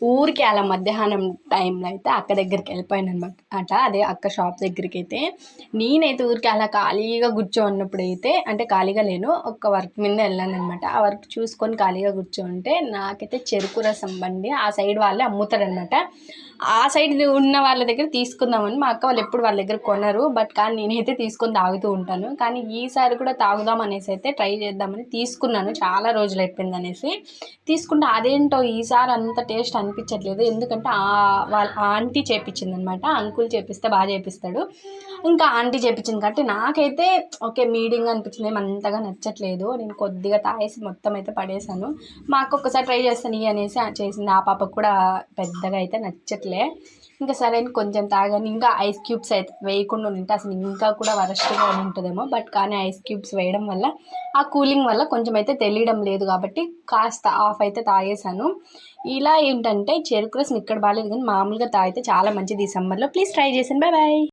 ఊరికి అలా మధ్యాహ్నం టైంలో అయితే అక్క దగ్గరికి వెళ్ళిపోయాను అనమాట. అదే అక్క షాప్ దగ్గరికి అయితే నేనైతే ఊరికి అలా ఖాళీగా కూర్చోన్నప్పుడు అయితే అంటే ఖాళీగా లేను, ఒక వర్క్ మీద వెళ్ళాను అనమాట. ఆ వర్క్ చూసుకొని ఖాళీగా కూర్చోంటే నాకైతే చెరుకు రసం బండి ఆ సైడ్ వాళ్ళే అమ్ముతారనమాట. ఆ సైడ్ ఉన్న వాళ్ళ దగ్గర తీసుకుందామని మా అక్క వాళ్ళు ఎప్పుడు వాళ్ళ దగ్గర కొనరు, బట్ కానీ నేనైతే తీసుకొని తాగుతూ ఉంటాను. కానీ ఈసారి కూడా తాగుదాం అనేసి అయితే ట్రై చేద్దామని తీసుకున్నాను, చాలా రోజులు అయిపోయింది అనేసి తీసుకుంటే అదేంటో ఈసారి అంత టేస్ట్ అనిపించట్లేదు. ఎందుకంటే వాళ్ళ ఆంటీ చేపించింది అనమాట, అంకుల్ చేపిస్తే బాగా చేపిస్తాడు, ఇంకా ఆంటీ చేపించింది కాబట్టి నాకైతే ఓకే మీడియంగా అనిపించింది, ఏమి అంతగా నచ్చట్లేదు. నేను కొద్దిగా తాగేసి మొత్తం అయితే పడేసాను. మా అక్క ఒక్కసారి ట్రై చేస్తాను అనేసి చేసింది. ఆ పాపకు కూడా పెద్దగా అయితే నచ్చట్లే. ఇంకా సరే అని కొంచెం తాగాను. ఇంకా ఐస్ క్యూబ్స్ అయితే వేయకుండా ఉంటే అసలు ఇంకా కూడా వరస్ట్గా ఉంటుందేమో, బట్ కానీ ఐస్ క్యూబ్స్ వేయడం వల్ల ఆ కూలింగ్ వల్ల కొంచెం అయితే తెలియడం లేదు కాబట్టి కాస్త ఆఫ్ అయితే తాగేసాను. ఇలా ఏంటంటే చెరుకు రసం ఇక్కడ బాగాలేదు కానీ మామూలుగా తాగితే చాలా మంచిది ఈ సమ్మర్లో. ప్లీజ్ ట్రై చేసాను. Bye bye.